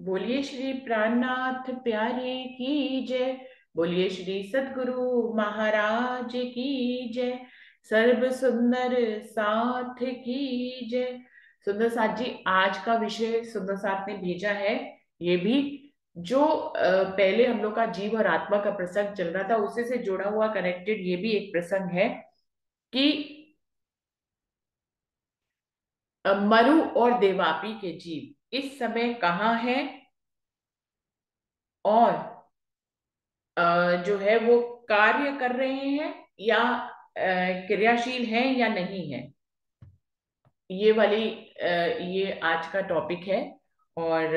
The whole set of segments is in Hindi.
बोलिए श्री प्राणनाथ प्यारे की जय। बोलिए श्री सद्गुरु महाराज की जय। सर्व सुंदर साथ की जय। सुंदर साथ जी, आज का विषय सुंदर साथ ने भेजा है। ये भी जो पहले हम लोग का जीव और आत्मा का प्रसंग चल रहा था, उसी से जुड़ा हुआ कनेक्टेड ये भी एक प्रसंग है कि मरु और देवापी के जीव इस समय कहाँ हैं, और जो है वो कार्य कर रहे हैं या क्रियाशील हैं या नहीं है। ये वाली ये आज का टॉपिक है। और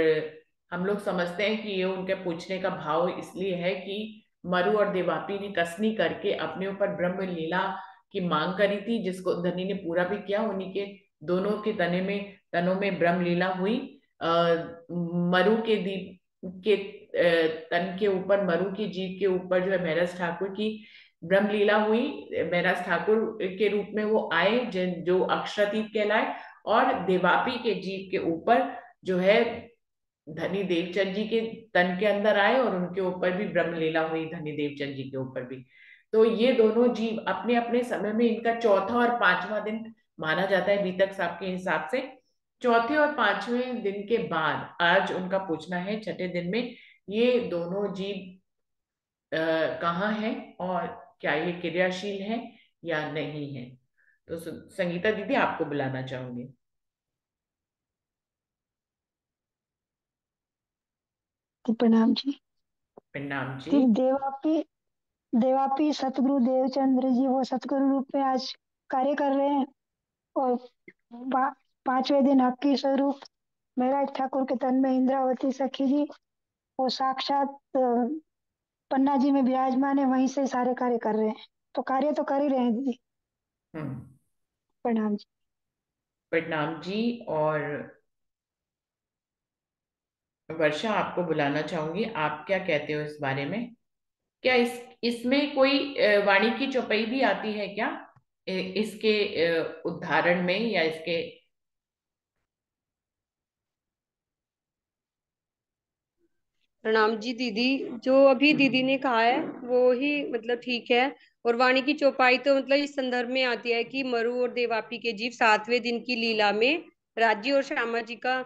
हम लोग समझते हैं कि ये उनके पूछने का भाव इसलिए है कि मरु और देवापी ने कसनी करके अपने ऊपर ब्रह्म लीला की मांग करी थी, जिसको धनी ने पूरा भी किया। उन्हीं के दोनों के तनों में ब्रह्म लीला हुई। अ, मरु के दीप के तन के ऊपर, मरु की जीभ के ऊपर जो है महराज ठाकुर की ब्रह्मलीला हुई। महराज ठाकुर के रूप में वो आए, जिन जो अक्षरातीत कहलाए। और देवापी के जीव के ऊपर जो है धनी देवचंद जी के तन के अंदर आए, और उनके ऊपर भी ब्रह्मलीला हुई धनी देवचंद जी के ऊपर भी। तो ये दोनों जीव अपने अपने समय में, इनका चौथा और पांचवा दिन माना जाता है बीतक साहब के हिसाब से। चौथे और पांचवें दिन के बाद आज उनका पूछना है, छठे दिन में ये दोनों जीव कहाँ है, और क्या ये क्रियाशील है या नहीं है। तो संगीता दीदी, आपको बुलाना चाहूंगी। जी, प्रणाम जी। प्रणाम जी। जी, देवापी सतगुरु देवचंद्र जी वो सतगुरु रूप में आज कार्य कर रहे हैं। और पा, पांचवें दिन हक्की स्वरूप महराज ठाकुर के तन में इंद्रावती सखी जी वो साक्षात पन्ना जी में विराजमान है, वहीं से सारे कार्य कर रहे हैं। तो कार्य तो कर ही रहे हैं दीदी। हम्म। प्रणाम जी। प्रणाम जी। और वर्षा, आपको बुलाना चाहूंगी। आप क्या कहते हो इस बारे में? क्या इसमें कोई वाणी की चौपाई भी आती है क्या, इसके उदाहरण में या इसके? प्रणाम जी दीदी। जो अभी दीदी ने कहा है वो ही मतलब ठीक है। और वाणी की चौपाई तो मतलब इस संदर्भ में आती है कि मरु और देवापी के जीव सातवें दिन की लीला में राज्य और श्यामा जी का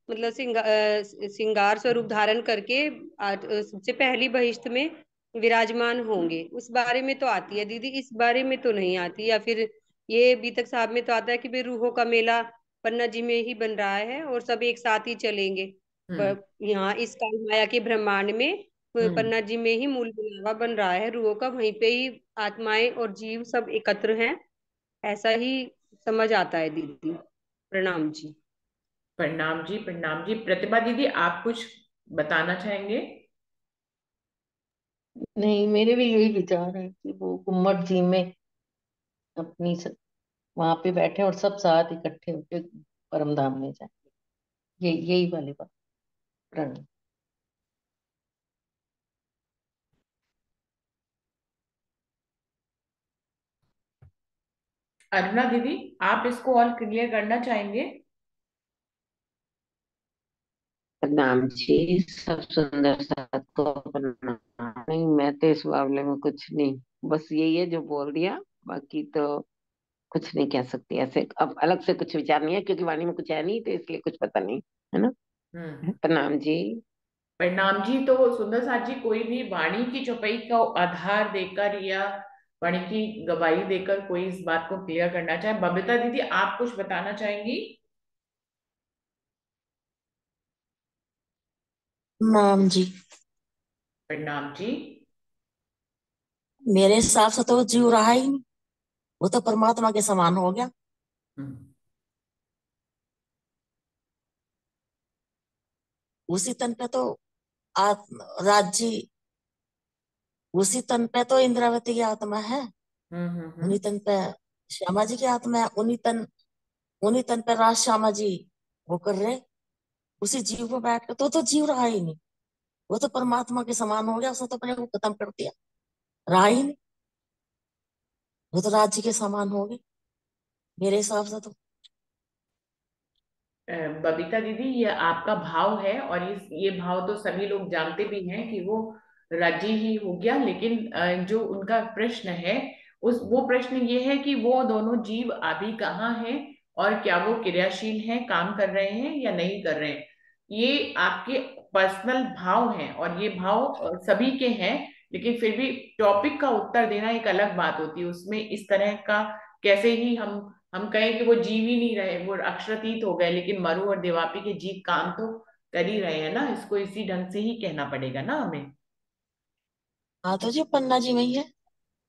मतलब श्रृंगार स्वरूप धारण करके सबसे पहली बहिष्ठ में विराजमान होंगे। उस बारे में तो आती है दीदी, इस बारे में तो नहीं आती। या फिर ये बीतक साहब में तो आता है कि भाई रूहों का मेला पन्ना जी में ही बन रहा है और सब एक साथ ही चलेंगे। हम्म। यहाँ इस काल माया के ब्रह्मांड में हम्म। पन्ना जी में ही मूल बुलावा बन रहा है रूहों का, वहीं पे ही आत्माएं और जीव सब एकत्र हैं। ऐसा ही समझ आता है दीदी। प्रणाम जी। प्रणाम जी। प्रणाम जी। प्रतिभा दीदी, आप कुछ बताना चाहेंगे? नहीं, मेरे भी यही विचार है कि वो गुम्मट जी में अपनी वहां पे बैठे और सब साथ इकट्ठे होके परम धाम में जाए। ये यही वाली बात। प्रण अरुणा दीदी, आप इसको और क्लियर करना चाहेंगे? प्रणाम जी, सब सुंदर साथ को प्रणाम। नहीं, मैं तो इस मामले में कुछ नहीं, बस यही है जो बोल दिया। बाकी तो कुछ नहीं कह सकती ऐसे। अब अलग से कुछ विचार नहीं है क्योंकि वाणी में कुछ है नहीं, तो इसलिए कुछ पता नहीं है ना। हम्म। प्रणाम जी। परिणाम जी, तो सुंदर साथ जी, कोई भी वाणी की चौपाई का आधार देकर या वाणी की गवाही देकर कोई इस बात को क्लियर करना चाहे? बबीता दीदी, आप कुछ बताना चाहेंगी? नाम जी। परिणाम जी। मेरे हिसाब से तो वो जीव रहा ही नहीं, वो तो परमात्मा के समान हो गया। हम्म। उसी तन पे तो राज्य, उसी तन पे तो इंद्रावती की आत्मा है। हम्म। हम्म। उन्हीं तन पे श्यामा जी की आत्मा है। उन्हीं तन पे राज श्यामा जी वो कर रहे। उसी जीव को बैठ के तो जीव रहा ही नहीं, वो तो परमात्मा के समान हो गया। उसने तो अपने को खत्म कर दिया, रहा ही नहीं। वो तो राज्य के समान हो गए मेरे हिसाब से तो। बबीता दीदी, ये आपका भाव है और ये भाव तो सभी लोग जानते भी हैं कि वो राजी ही हो गया, लेकिन जो उनका प्रश्न है, उस वो प्रश्न ये है कि वो दोनों जीव अभी कहाँ हैं और क्या वो क्रियाशील हैं, काम कर रहे हैं या नहीं कर रहे हैं। ये आपके पर्सनल भाव हैं और ये भाव सभी के हैं, लेकिन फिर भी टॉपिक का उत्तर देना एक अलग बात होती है। उसमें इस तरह का कैसे ही हम कहें कि वो जीव ही नहीं रहे, वो अक्षरातीत हो गए, लेकिन मरु और देवापी के जीव काम तो कर ही रहे हैं ना, इसको इसी ढंग से ही कहना पड़ेगा ना हमें। हाँ तो जी पन्ना जी में ही है।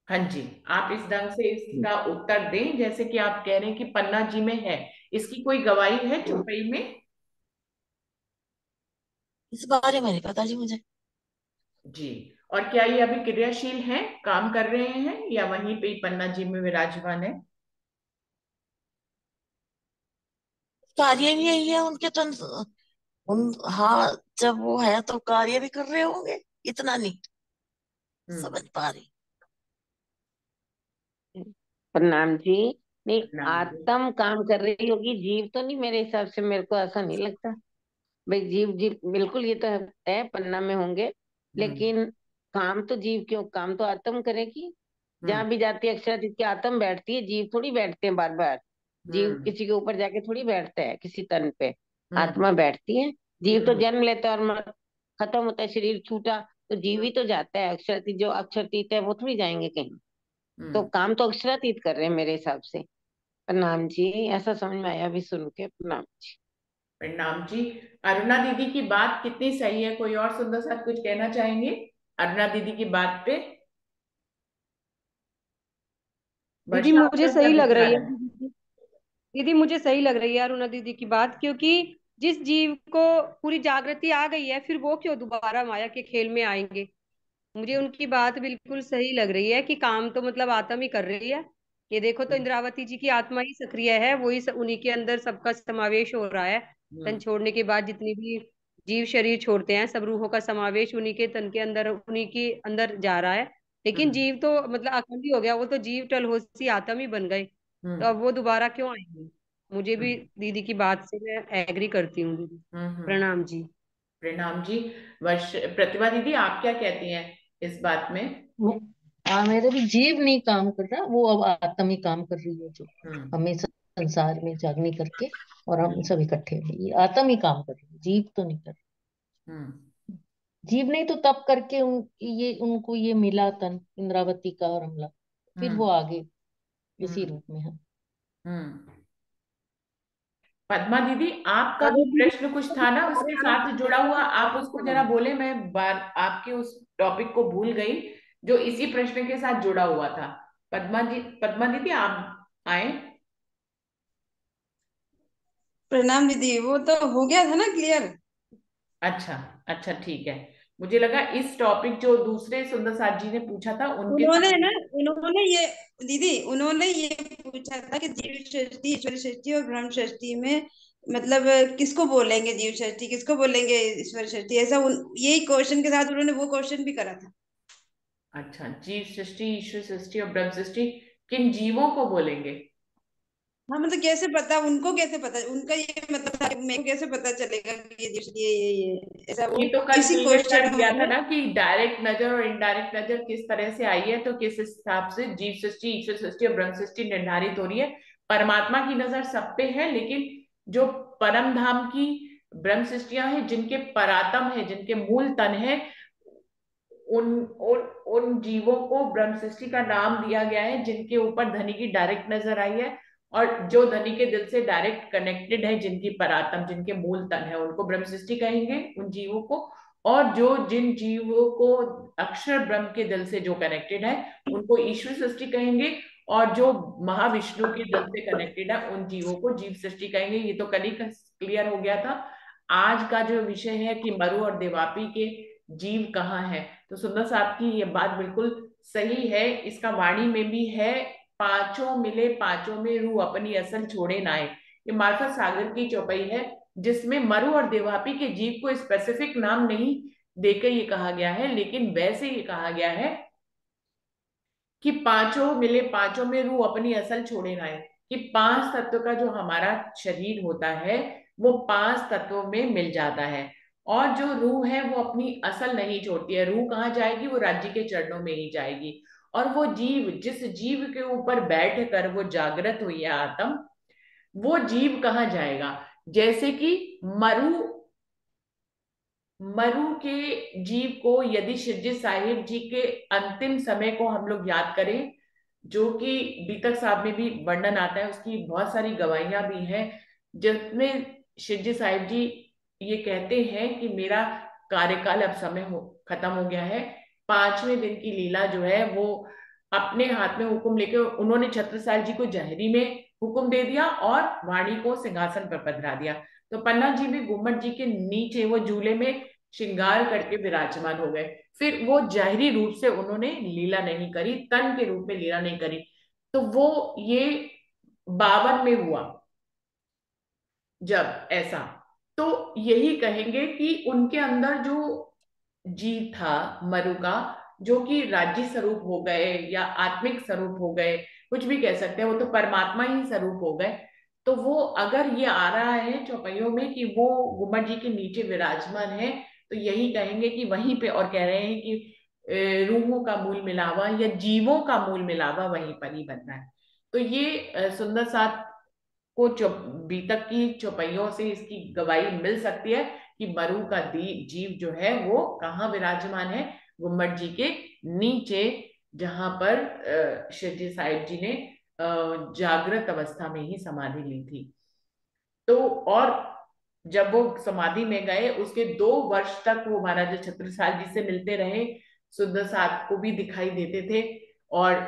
हाँ जी, आप इस ढंग से इसका उत्तर दें जैसे कि आप कह रहे हैं कि पन्ना जी में है। इसकी कोई गवाही है चौपाई में? इस बारे में नहीं पता जी मुझे। जी। और क्या ये अभी क्रियाशील हैं, काम कर रहे हैं, या वहीं पे ही पन्ना जी में विराजमान है? कार्य भी यही है उनके तो। उन हाँ, जब वो है तो कार्य भी कर रहे होंगे, इतना नहीं हम्म। समझ पा रही। प्रणाम जी। नहीं, प्रणाम जी। आत्म काम कर रही होगी, जीव तो नहीं, मेरे हिसाब से मेरे को ऐसा नहीं लगता। भाई जीव जीव बिल्कुल, ये तो है पन्ना में होंगे, हम्म। लेकिन काम तो जीव क्यों, काम तो आत्म करेगी। हम्म। जहां भी जाती है अक्षर जिसकी आत्म बैठती है, जीव थोड़ी बैठते हैं बार बार। जीव हम्म। किसी के ऊपर जाके थोड़ी बैठता है किसी तन पे। हम्म। आत्मा बैठती है। जीव तो हम्म। जन्म लेता है और खत्म होता है, शरीर छूटा तो जीव ही तो जाता है। अक्षरातीत जो अक्षरातीत है वो थोड़ी जाएंगे कहीं। तो हम्म। काम तो अक्षरातीत कर रहे हैं मेरे हिसाब से। प्रणाम जी, ऐसा समझ में आया भी सुन के। प्रणाम जी। प्रणाम जी। अरुणा दीदी की बात कितनी सही है? कोई और सुंदर साथ कुछ कहना चाहेंगे अरुणा दीदी की बात पे? दीदी वर्षा, मुझे आपका क्या सही लग रही विचार है। है? दीदी मुझे सही लग रही है अरुणा दीदी की बात, क्योंकि जिस जीव को पूरी जागृति आ गई है, फिर वो क्यों दोबारा माया के खेल में आएंगे। मुझे उनकी बात बिल्कुल सही लग रही है कि काम तो मतलब आत्मा ही कर रही है। ये देखो तो इंद्रावती जी की आत्मा ही सक्रिय है, वही उन्हीं के अंदर सबका समावेश हो रहा है। तन हम्म। छोड़ने के बाद जितनी भी जीव शरीर छोड़ते हैं, सब रूहों का समावेश उन्हीं के तन के अंदर, उन्हीं के अंदर जा रहा है। लेकिन हम्म। जीव तो मतलब अखंड ही हो गया, वो तो जीव टलहोसी आत्मा ही बन गए। तो हम्म। अब वो दोबारा क्यों आएंगे। मुझे भी हम्म। दीदी की बात से मैं एग्री करती हूँ दीदी। हम्म। प्रणाम जी। प्रणाम जी। प्रतिभा दीदी, आप क्या कहती हैं इस बात में? हाँ, मेरे भी जीव नहीं काम कर रहा, वो अब आत्मा ही काम कर रही है, जो हम्म। हमें संसार में जागने करके और हम हम्म। सब इकट्ठे हैं, ये आत्मा ही काम कर रही है, जीव तो नहीं कर रही। हम्म। जीव नहीं तो तब करके उनको ये मिला तन इंद्रावती का और हमला, फिर हम्म। वो आगे इसी हम्म। रूप में है। हम्म। पद्मा दीदी, आपका भी अगर दीदी प्रश्न कुछ था ना उसके साथ जुड़ा हुआ, आप उसको जरा बोले, मैं बार आपके उस टॉपिक को भूल गई जो इसी प्रश्न के साथ जुड़ा हुआ था। पद्मा दीदी, आप आए। प्रणाम दीदी, वो तो हो गया था ना क्लियर। अच्छा। अच्छा, ठीक है। मुझे लगा इस टॉपिक जो दूसरे सुंदर साथ जी ने पूछा था उनके उन्होंने साथ। ना उन्होंने ये दीदी उन्होंने ये पूछा था कि जीव सृष्टि, ईश्वर सृष्टि और ब्रह्म सृष्टि में मतलब किसको बोलेंगे जीव सृष्टि, किसको बोलेंगे ईश्वर सृष्टि, ऐसा यही क्वेश्चन के साथ उन्होंने वो क्वेश्चन भी करा था। अच्छा, जीव सृष्टि, ईश्वर सृष्टि और ब्रह्म सृष्टि किन जीवों को बोलेंगे? हाँ मतलब कैसे पता, उनको कैसे पता, उनका ये मतलब था कि मेरे को कैसे पता चलेगा कि ये जीव सृष्टि है, ये ऐसा ये वो तो कल इसी क्लियर क्वेश्चन कर में दिया था उन्होंने। ना कि डायरेक्ट नजर और इनडायरेक्ट नजर किस तरह से आई है, तो किस हिसाब से जीव सृष्टि, ईश्वर सृष्टि और ब्रह्म सृष्टि निर्धारित हो रही है। परमात्मा की नजर सब पे है, लेकिन जो परम धाम की ब्रह्म सृष्टियां हैं, जिनके परातम है, जिनके मूल तन है, उन उन उन जीवों को ब्रह्म सृष्टि का नाम दिया गया है, जिनके ऊपर धनी की डायरेक्ट नजर आई है। और जो धनी के दिल से डायरेक्ट कनेक्टेड है, जिनकी परातम, जिनके मूल तन है, उनको ब्रह्म सृष्टि कहेंगे, उन जीवों को। और जो जिन जीवों को अक्षर ब्रह्म के दिल से जो कनेक्टेड है, उनको ईश्वर सृष्टि कहेंगे। और जो महाविष्णु के दिल से कनेक्टेड है, उन जीवों को जीव सृष्टि कहेंगे। ये तो कल ही क्लियर हो गया था। आज का जो विषय है कि मरु और देवापी के जीव कहाँ है, तो सुंदर साहब की ये बात बिल्कुल सही है। इसका वाणी में भी है, पांचों मिले पांचों में रूह अपनी असल छोड़े नाए। ये मार्फत सागर की चौपाई है, जिसमें मरु और देवापी के जीव को स्पेसिफिक नाम नहीं देकर ये कहा गया है, लेकिन वैसे ये कहा गया है कि पांचों मिले पांचों में रूह अपनी असल छोड़े नाए। कि 5 तत्व का जो हमारा शरीर होता है वो 5 तत्वों में मिल जाता है, और जो रूह है वो अपनी असल नहीं छोड़ती है। रूह कहाँ जाएगी? वो राज्य के चरणों में ही जाएगी। और वो जीव, जिस जीव के ऊपर बैठ कर वो जागृत हुई है आत्म, वो जीव कहाँ जाएगा? जैसे कि मरु, मरु के जीव को यदि शिरजी साहिब जी के अंतिम समय को हम लोग याद करें, जो कि बीतक साहब में भी वर्णन आता है, उसकी बहुत सारी गवाहियां भी हैं, जिसमें शिरजी साहिब जी ये कहते हैं कि मेरा कार्यकाल अब समय खत्म हो गया है। 5वें दिन की लीला जो है वो अपने हाथ में हुक्म लेके उन्होंने छत्रसाल जी को जहरी में हुक्म दे दिया और वाणी को सिंहासन पर पधरा दिया। तो पन्ना जी भी गुम्मट जी के नीचे वो झूले में श्रृंगार करके विराजमान हो गए। फिर वो जाहिरी रूप से उन्होंने लीला नहीं करी, तन के रूप में लीला नहीं करी। तो वो ये 52 में हुआ जब ऐसा, तो यही कहेंगे कि उनके अंदर जो जीव था मरु का, जो कि राज्य स्वरूप हो गए या आत्मिक स्वरूप हो गए, कुछ भी कह सकते हैं, वो तो परमात्मा ही स्वरूप हो गए। तो वो अगर ये आ रहा है चौपाइयों में कि वो गुम्मट जी के नीचे विराजमान है, तो यही कहेंगे कि वहीं पे, और कह रहे हैं कि रूहों का मूल मिलावा या जीवों का मूल मिलावा वहीं पर ही बनना है। तो ये सुंदर साथ को बीतक की चौपाइयों से इसकी गवाही मिल सकती है कि मरु का जीव जो है वो कहाँ विराजमान है? गुम्मट जी के नीचे, जहां पर शिवजी साहिब जी ने जागृत अवस्था में ही समाधि ली थी। तो और जब वो समाधि में गए उसके 2 वर्ष तक वो महाराजा छत्रसाल जी से मिलते रहे, सुंदर साथ को भी दिखाई देते थे और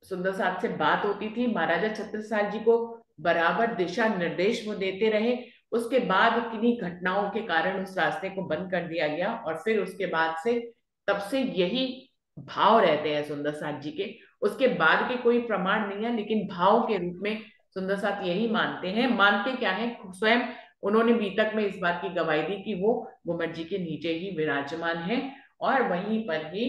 सुंदर साहब से बात होती थी। महाराजा छत्रसाल जी को बराबर दिशा निर्देश वो देते रहे। उसके बाद किन्हीं घटनाओं के कारण उस रास्ते को बंद कर दिया गया, और फिर उसके बाद से, तब से यही भाव रहते हैं सुंदर साथ जी के। उसके बाद के कोई प्रमाण नहीं है, लेकिन भाव के रूप में सुंदर साथ यही मानते हैं। मानते क्या है? स्वयं उन्होंने बीतक में इस बात की गवाही दी कि वो गुम्मट जी के नीचे ही विराजमान है, और वहीं पर ही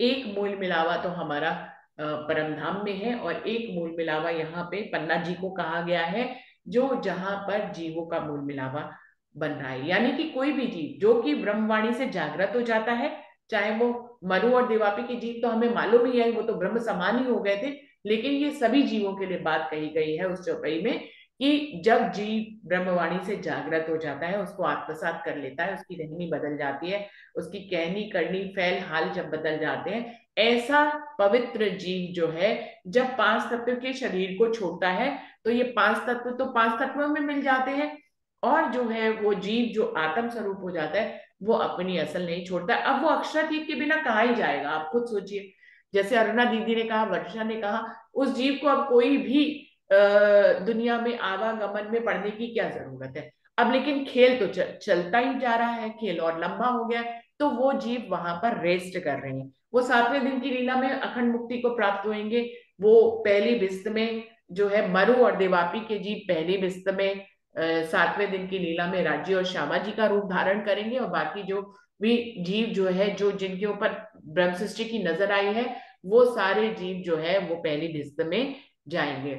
एक मूल मिलावा तो हमारा परम धाम में है, और एक मूल मिलावा यहाँ पे पन्ना जी को कहा गया है, जो जहां पर जीवों का मूल मिलावा बन रहा है। यानी कि कोई भी जीव जो कि ब्रह्मवाणी से जागृत हो जाता है, चाहे वो मरु और देवापी के जीव तो हमें मालूम ही है, वो तो ब्रह्म समान ही हो गए थे, लेकिन ये सभी जीवों के लिए बात कही गई है उस चौपाई में कि जब जीव ब्रह्मवाणी से जागृत हो जाता है, उसको आत्मसात कर लेता है, उसकी रहनी बदल जाती है, उसकी कहनी करनी फैल हाल जब बदल जाते हैं, ऐसा पवित्र जीव जो है जब 5 तत्व के शरीर को छोड़ता है, तो ये 5 तत्व तो 5 तत्वों में मिल जाते हैं, और जो है वो जीव जो आत्म स्वरूप हो जाता है वो अपनी असल नहीं छोड़ता। अब वो अक्षरातीत के बिना कहाँ ही जाएगा? आप खुद सोचिए। जैसे अरुणा दीदी ने कहा, वर्षा ने कहा, उस जीव को अब कोई भी दुनिया में आवागमन में पड़ने की क्या जरूरत है? अब लेकिन खेल तो चलता ही जा रहा है, खेल और लंबा हो गया है, तो वो जीव वहां पर रेस्ट कर रहे हैं। वो 7वें दिन की लीला में अखंड मुक्ति को प्राप्त होंगे। वो पहली बिस्त में जो है मरु और देवापी के जीव पहली बिस्त में 7वें दिन की लीला में राज्य और श्यामा जी का रूप धारण करेंगे, और बाकी जो भी जीव जो है, जो जिनके ऊपर ब्रह्म सृष्टि की नजर आई है, वो सारे जीव जो है वो पहली बिस्त में जाएंगे।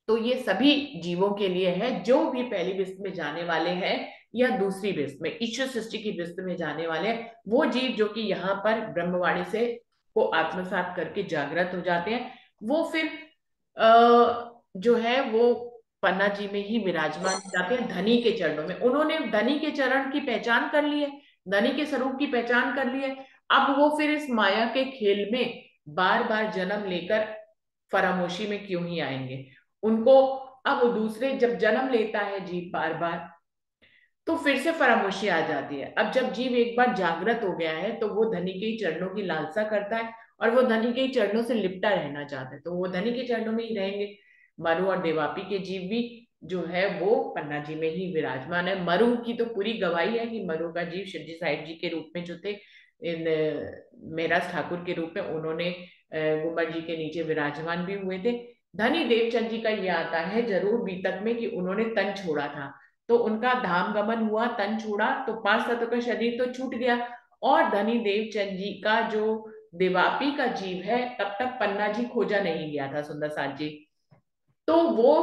तो ये सभी जीवों के लिए है जो भी पहली बिस्त में जाने वाले हैं या दूसरी बिस्त में ईश्वर सृष्टि की बिस्त में जाने वाले हैं, वो जीव जो कि यहाँ पर ब्रह्मवाणी से को आत्मसात करके जागृत हो जाते हैं, वो फिर जो है वो पन्ना जी में ही विराजमान हो जाते हैं, धनी के चरणों में। उन्होंने धनी के चरण की पहचान कर ली है, धनी के स्वरूप की पहचान कर ली है। अब वो फिर इस माया के खेल में बार बार जन्म लेकर फरामोशी में क्यों ही आएंगे? उनको अब दूसरे जब जन्म लेता है जीव बार बार, तो फिर से फरामोशी आ जाती है। अब जब जीव एक बार जागृत हो गया है, तो वो धनी के ही चरणों की लालसा करता है, और वो धनी के ही चरणों से लिपटा रहना चाहता है, तो वो धनी के चरणों में ही रहेंगे। मरु और देवापी के जीव भी जो है वो पन्ना जी में ही विराजमान है। मरु की तो पूरी गवाही है कि मरु का जीव शिवजी साहिब जी के रूप में जो थे, इन मेराज ठाकुर के रूप में उन्होंने गुम्बद जी के नीचे विराजमान भी हुए थे। धनी देवचंद जी का ये आता है जरूर बीतक में कि उन्होंने तन छोड़ा था, तो उनका धाम गमन हुआ, तन छोड़ा, तो 5 तत्व का शरीर तो छूट गया, और धनी देवचंद जी का जो देवापी का जीव है, तब तक पन्ना जी खोजा नहीं गया था सुंदर साथ जी। तो वो,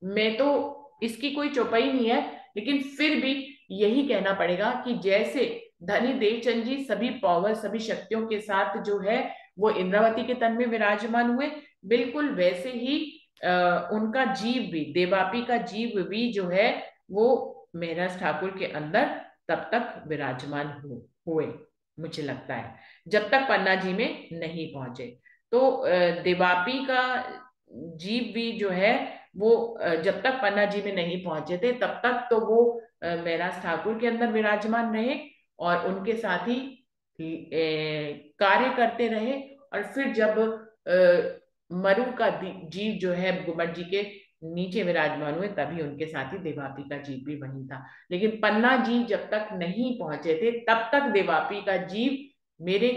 मैं तो, इसकी कोई चौपाई नहीं है, लेकिन फिर भी यही कहना पड़ेगा कि जैसे धनी देवचंद जी सभी पावर, सभी शक्तियों के साथ जो है वो इंद्रावती के तन में विराजमान हुए, बिल्कुल वैसे ही उनका जीव भी, देवापी का जीव भी जो है वो महराज ठाकुर के अंदर तब तक विराजमान हुए, मुझे लगता है, जब तक पन्ना जी में नहीं पहुंचे। तो देवापी का जीव भी जो है वो जब तक पन्ना जी में नहीं पहुंचे थे तब तक तो वो महराज ठाकुर के अंदर विराजमान रहे और उनके साथ ही कार्य करते रहे। और फिर जब मरु का जीव जो है गुम्मट जी के नीचे विराजमान हुए, तभी उनके साथ ही देवापी का जीव भी वहीं था। लेकिन पन्ना जी जब तक नहीं पहुंचे थे तब तक देवापी का जीव, मेरे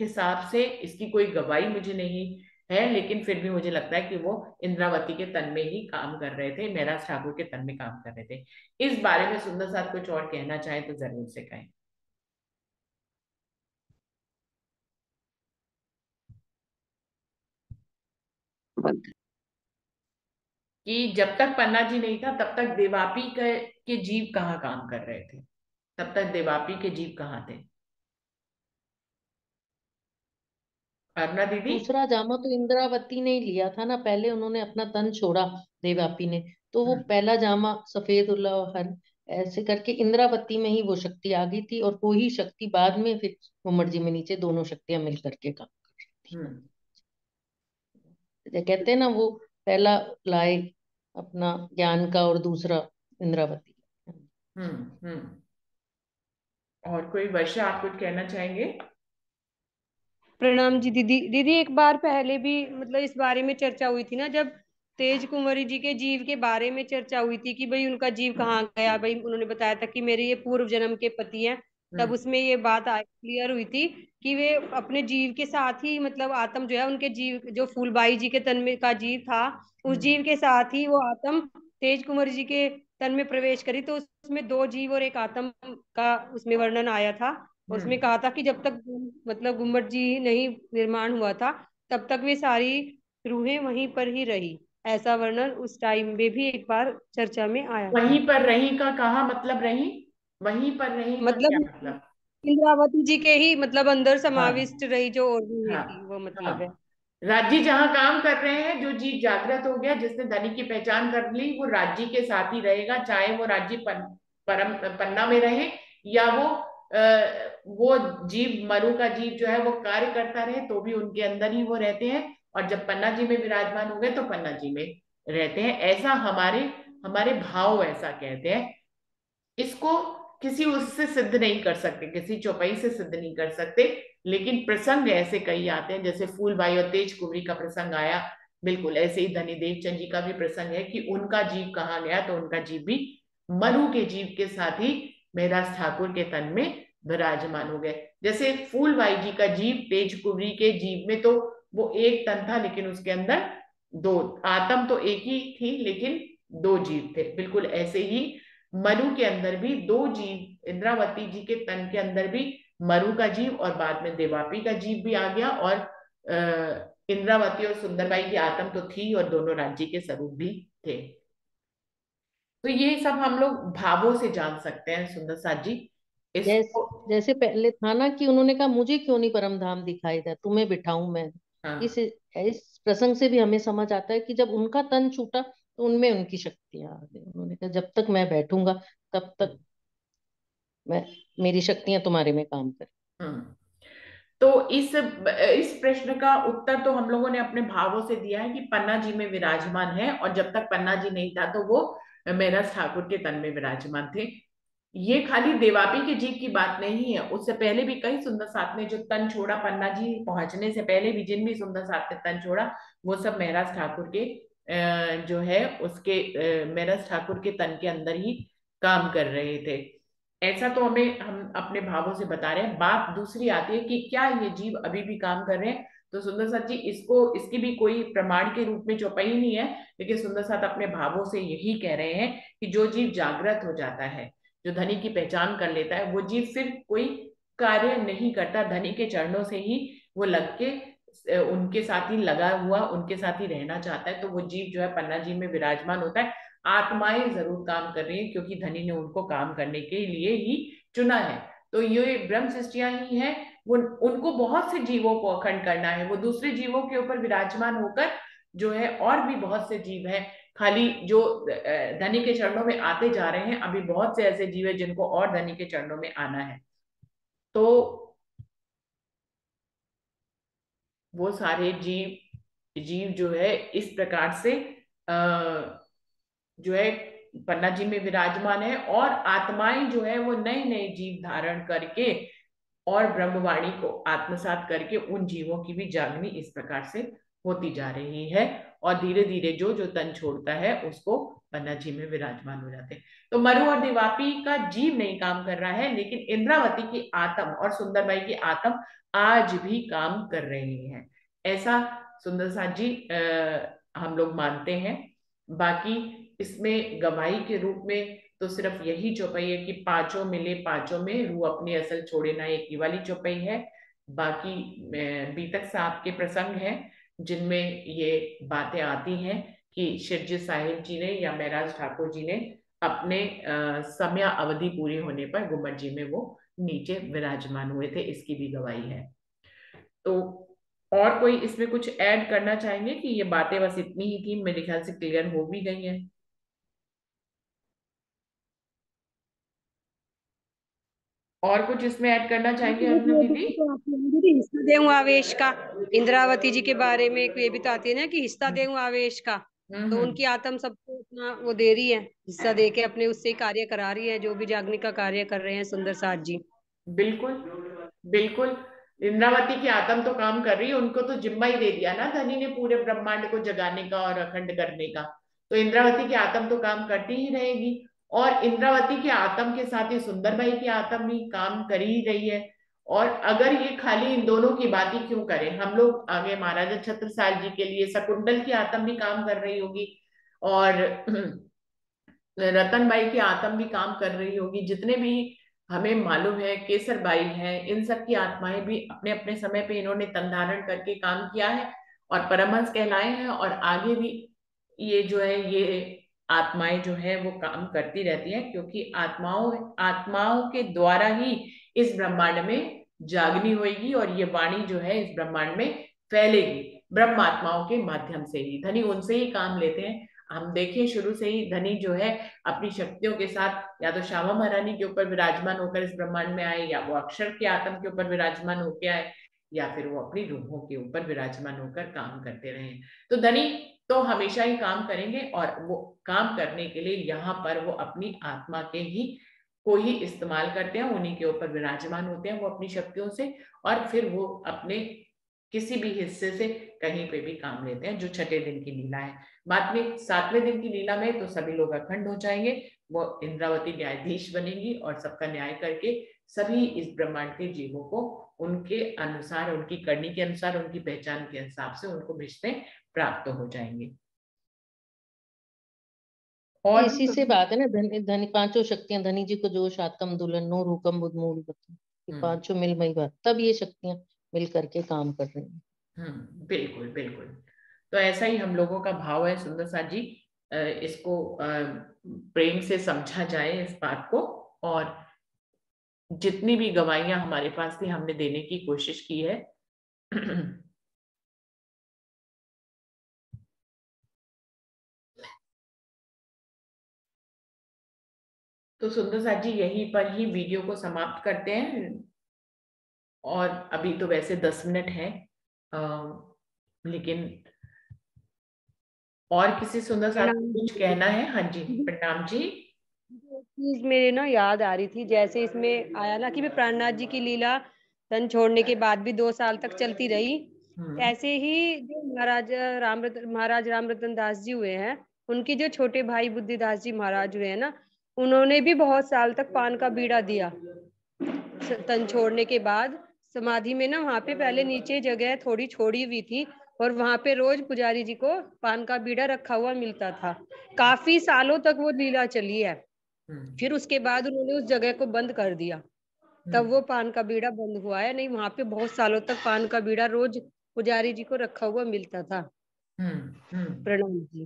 हिसाब से, इसकी कोई गवाही मुझे नहीं है, लेकिन फिर भी मुझे लगता है कि वो इंद्रावती के तन में ही काम कर रहे थे, महराज ठाकुर के तन में काम कर रहे थे। इस बारे में सुंदर साथ कुछ और कहना चाहे तो जरूर से कहें। कि जब तक पन्ना जी नहीं था तब तक देवापी के जीव कहाँ काम कर रहे थे, तब तक देवापी के जीव कहाँ थे, अरुणा दीदी? दूसरा जामा तो इंद्रावती ने ही लिया था ना, पहले उन्होंने अपना तन छोड़ा देवापी ने, तो वो हम्म पहला जामा सफेद उल्लाहर ऐसे करके इंद्रावती में ही वो शक्ति आ गई थी, और वो ही शक्ति बाद में फिर घुमट जी में नीचे दोनों शक्तियां मिल करके काम कर रही थी। हम्म जैसे कहते हैं ना, वो पहला लाए अपना ज्ञान का और दूसरा इंद्रावती। हम्म। और कोई, वर्षा, आप कुछ कहना चाहेंगे? प्रणाम जी दीदी। दीदी एक बार पहले भी मतलब इस बारे में चर्चा हुई थी ना, जब तेज कुंवरी जी के जीव के बारे में चर्चा हुई थी कि भाई उनका जीव कहाँ गया, भाई उन्होंने बताया था कि मेरे ये पूर्व जन्म के पति हैं। तब हम्म उसमें ये बात क्लियर हुई थी कि वे अपने जीव के साथ ही, मतलब आत्म जो है उनके जीव, जो फूलबाई जी के तन में का जीव था, उस हम्म जीव के साथ ही वो आत्म तेज कुंवर जी के तन में प्रवेश करी। तो उसमें दो जीव और एक आत्म का उसमें वर्णन आया था। और उसमें हम्म। कहा था कि जब तक मतलब गुम्बद जी नहीं निर्माण हुआ था, तब तक वे सारी रूहें वहीं पर ही रही। ऐसा वर्णन उस टाइम में भी एक बार चर्चा में आया था। वहीं पर रही का कहा मतलब रही, वहीं पर रही का क्या मतलब मतलब? इंद्रावती जी के ही मतलब अंदर हाँ समाविष्ट रही जो और रूहें हाँ थी, वो हाँ। मतलब है। राज्य जहां काम कर रहे हैं, जो जीव जागृत हो गया, जिसने धनी की पहचान कर ली, वो राज्य के साथ ही रहेगा, चाहे वो राज्य परम पन्ना में रहे, या वो जीव, मरु का जीव जो है वो कार्य करता रहे, तो भी उनके अंदर ही वो रहते हैं। और जब पन्ना जी में विराजमान हो गए तो पन्ना जी में रहते हैं। ऐसा हमारे हमारे भाव ऐसा कहते हैं। इसको किसी उससे सिद्ध नहीं कर सकते, किसी चौपाई से सिद्ध नहीं कर सकते, लेकिन प्रसंग ऐसे कई आते हैं, जैसे फूलबाई और तेज कुंवरी का प्रसंग आया, बिल्कुल ऐसे ही धनी देवचंद जी का भी प्रसंग है कि उनका जीव कहाँ गया, तो उनका जीव भी मनु के जीव के साथ ही महराज ठाकुर के तन में विराजमान हो गए। जैसे फूलबाई जी का जीव तेज कुंवरी के जीव में तो वो एक तन था, लेकिन उसके अंदर दो, आत्म तो एक ही थी लेकिन दो जीव थे, बिल्कुल ऐसे ही मरु के अंदर भी दो जीव, इंद्रावती जी के तन के अंदर भी मरु का जीव और बाद में देवापी का जीव भी आ गया, और इंद्रावती और सुंदरबाई की आत्म तो थी और दोनों राज्य के स्वरूप भी थे। तो ये सब हम लोग भावों से जान सकते हैं सुंदर साथ जी जैसे इसको। जैसे पहले था ना कि उन्होंने कहा मुझे क्यों नहीं परम धाम दिखाई दे, तुम्हें बिठाऊं मैं। हाँ। इस प्रसंग से भी हमें समझ आता है कि जब उनका तन छूटा तो उनमें उनकी शक्तियां आ गई। उन्होंने कहा जब तक मैं बैठूंगा तब तक मैं, मेरी शक्तियां तुम्हारे में काम करें। हम्म। तो इस प्रश्न का उत्तर तो हम लोगों ने अपने भावों से दिया है कि पन्ना जी में विराजमान है, और जब तक पन्ना जी नहीं था तो वो मेरठ ठाकुर के तन में विराजमान थे। ये खाली देवापी के जीव की बात नहीं है, उससे पहले भी कई सुंदर साथ ने जो तन छोड़ा, पन्ना जी पहुंचने से पहले भी जिन भी सुंदर साथ ने तन छोड़ा, वो सब महराज ठाकुर के जो है उसके महराज ठाकुर के तन के अंदर ही काम कर रहे थे। ऐसा तो हम अपने भावों से बता रहे हैं। बात दूसरी आती है कि क्या ये जीव अभी भी काम कर रहे हैं, तो सुंदर साथ जी इसकी भी कोई प्रमाण के रूप में चौपाई नहीं है, लेकिन सुंदर साथ अपने भावों से यही कह रहे हैं कि जो जीव जागृत हो जाता है, जो धनी की पहचान कर लेता है, वो जीव फिर कोई कार्य नहीं करता, धनी के चरणों से ही वो लग के उनके साथ ही लगा हुआ, उनके साथ ही रहना चाहता है, तो वो जीव जो है पन्ना जी में विराजमान होता है। आत्माएं जरूर काम कर रही हैं, क्योंकि धनी ने उनको काम करने के लिए ही चुना है। तो ये ब्रह्म सृष्टियां ही हैं, वो उनको बहुत से जीवों को अखंड करना है। वो दूसरे जीवों के ऊपर विराजमान होकर जो है, और भी बहुत से जीव हैं, खाली जो धनी के चरणों में आते जा रहे हैं, अभी बहुत से ऐसे जीव हैं जिनको और धनी के चरणों में आना है। तो वो सारे जीव जीव जो है इस प्रकार से जो है पन्ना जी में विराजमान है, और आत्माएं जो है वो नए नए जीव धारण करके और ब्रह्मवाणी को आत्मसात करके उन जीवों की भी जागनी इस प्रकार से होती जा रही है। और धीरे धीरे जो जो तन छोड़ता है उसको पन्ना जी में विराजमान हो जाते हैं। तो मरु और देवापी का जीव नहीं काम कर रहा है, लेकिन इंद्रावती की आत्म और सुंदरबाई की आत्म आज भी काम कर रहे हैं, ऐसा सुंदर साथ जी हम लोग मानते हैं। बाकी इसमें गवाही के रूप में तो सिर्फ यही चौपाई है कि पांचों मिले पांचों में, रू अपनी असल छोड़े ना, एक ही वाली चौपाई है। बाकी बीतक साहब के प्रसंग हैं जिनमें ये बातें आती हैं कि शिरजी साहिब जी ने या महराज ठाकुर जी ने अपने समय अवधि पूरी होने पर गुम्बद जी में वो नीचे विराजमान हुए थे, इसकी भी गवाही है। तो और कोई इसमें कुछ ऐड करना चाहेंगे कि ये बातें बस इतनी ही थी? मेरे ख्याल से क्लियर हो भी गई है। और कुछ इसमें ऐड करना चाहेंगे अरुणा दीदी? दीदी हिस्सा देऊं आवेश का, इंद्रावती जी के बारे में एक ये भी तो आती है ना कि हिस्सा देऊं आवेश का। तो हम्म। उनकी आत्म सबको अपना वो दे रही है, हिस्सा दे के अपने उससे कार्य करा रही है, जो भी जागने का कार्य कर रहे हैं सुंदर साथ जी। बिल्कुल बिल्कुल। इंद्रावती की आत्म तो काम कर रही है, उनको तो जिम्मा ही दे दिया ना धनी ने पूरे ब्रह्मांड को जगाने का और अखंड करने का। तो इंद्रावती की आत्म तो काम करती ही रहेगी, और इंद्रावती की आत्म के साथ ही सुंदरबाई की आत्म भी काम कर ही रही है। और अगर ये खाली इन दोनों की बात ही क्यों करें, हम लोग आगे महाराजा छत्रसाल जी के लिए शकुंतल की आत्म भी काम कर रही होगी, और रतनबाई की आत्म भी काम कर रही होगी, जितने भी हमें मालूम है केसर बाई है, इन सब की आत्माएं भी अपने अपने समय पे इन्होंने तन धारण करके काम किया है और परमहंस कहलाए हैं। और आगे भी ये जो है ये आत्माएं जो है वो काम करती रहती हैं, क्योंकि आत्माओं आत्माओं के द्वारा ही इस ब्रह्मांड में जागनी होगी, और ये वाणी जो है इस ब्रह्मांड में फैलेगी ब्रह्म आत्माओं के माध्यम से ही। धनी उनसे ही काम लेते हैं। हम देखें शुरू से ही धनी जो है अपनी शक्तियों के साथ या तो श्यामा महारानी के ऊपर विराजमान होकर इस ब्रह्मांड में आए, या वो अक्षर के आत्म के ऊपर विराजमान होकर आए, या फिर वो अपनी रूहों के ऊपर विराजमान होकर काम करते रहे। तो धनी तो हमेशा ही काम करेंगे, और वो काम करने के लिए यहाँ पर वो अपनी आत्मा के ही को ही इस्तेमाल करते हैं, उन्हीं के ऊपर विराजमान होते हैं वो अपनी शक्तियों से, और फिर वो अपने किसी भी हिस्से से कहीं पे भी काम लेते हैं, जो छठे दिन की लीला है। बाद में सातवें दिन की लीला में तो सभी लोग अखंड हो जाएंगे, वो इंद्रावती न्यायाधीश बनेंगी और सबका न्याय करके सभी इस ब्रह्मांड के जीवों को उनके अनुसार, उनकी करनी के अनुसार, उनकी पहचान के हिसाब से उनको रिश्ते प्राप्त हो जाएंगे। और इसी से बात है ना, धनी पांचों शक्तियां, धनी जी को जोश आत्म दुल्हन नूर हुकम बुद्ध मूल पांचों मिल मई बात, तब ये शक्तियां मिल करके काम कर रही हैं। बिल्कुल बिल्कुल। तो ऐसा ही हम लोगों का भाव है सुंदर साथ जी, इसको प्रेम से समझा जाए इस बात को, और जितनी भी गवाहियां हमारे पास थी हमने देने की कोशिश की है। तो सुंदर साथ जी यहीं पर ही वीडियो को समाप्त करते हैं, और अभी तो वैसे 10 मिनट है, लेकिन और किसी सुंदर साथ को कुछ कहना है? हाँ जी, प्रणाम जी। चीज मेरे ना याद आ रही थी, जैसे इसमें आया ना कि प्राणनाथ जी की लीला तन छोड़ने के बाद भी 2 साल तक चलती रही। ऐसे ही जो महाराज राम रतन दास जी हुए हैं, उनके जो छोटे भाई बुद्धिदास जी महाराज हुए हैं ना, उन्होंने भी बहुत साल तक पान का बीड़ा दिया। तन छोड़ने के बाद समाधि में ना, वहां पे पहले नीचे जगह थोड़ी छोड़ी हुई थी, और वहां पे रोज पुजारी जी को पान का बीड़ा रखा हुआ मिलता था। काफी सालों तक वो लीला चली है। फिर उसके बाद उन्होंने उस जगह को बंद कर दिया, तब वो पान का बीड़ा बंद हुआ है। नहीं, वहां पे बहुत सालों तक पान का बीड़ा रोज पुजारी जी को रखा हुआ मिलता था। प्रणाम जी।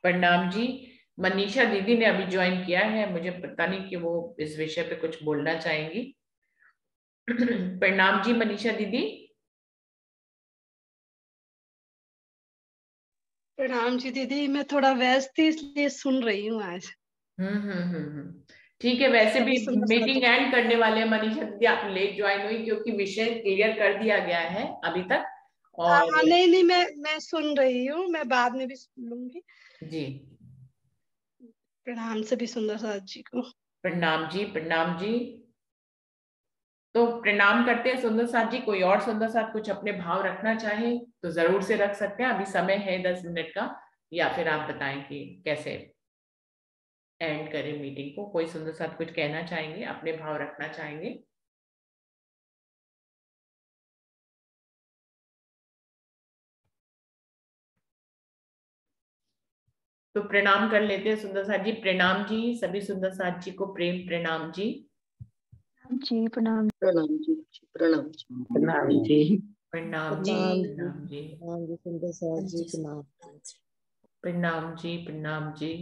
प्रणाम जी। मनीषा दीदी ने अभी ज्वाइन किया है, मुझे पता नहीं कि वो इस विषय पे कुछ बोलना चाहेंगी। प्रणाम जी मनीषा दीदी। प्रणाम जी दीदी, मैं थोड़ा व्यस्त थी इसलिए सुन रही हूँ आज। ठीक है। वैसे भी सभी सुंदर मीटिंग साथ। एंड करने वाले हैं मनीषा दीदी, आप लेट ज्वाइन हुई क्योंकि विषय क्लियर कर दिया गया है अभी तक। और हाँ नहीं नहीं, मैं सुन रही हूँ, मैं बाद में भी सुन लूंगी। जी प्रणाम सभी सुंदर साथ जी को। प्रणाम जी। प्रणाम जी। तो प्रणाम करते हैं सुंदर साथ जी। कोई और सुंदर साथ कुछ अपने भाव रखना चाहे तो जरूर से रख सकते हैं, अभी समय है 10 मिनट का, या फिर आप बताएं कि कैसे एंड करें मीटिंग को। कोई सुंदर साथ कुछ कहना चाहेंगे, अपने भाव रखना चाहेंगे? तो प्रणाम कर लेते हैं सुंदर साथ जी। प्रणाम जी सभी सुंदर साथ जी को, प्रेम प्रणाम जी। जी प्रणाम। प्रणाम जी। प्रणाम जी। प्रणाम जी। प्रणाम जी। प्रणाम जी। प्रणाम जी। प्रणाम जी सुंदर साथ जी। प्रणाम। प्रणाम जी। प्रणाम जी।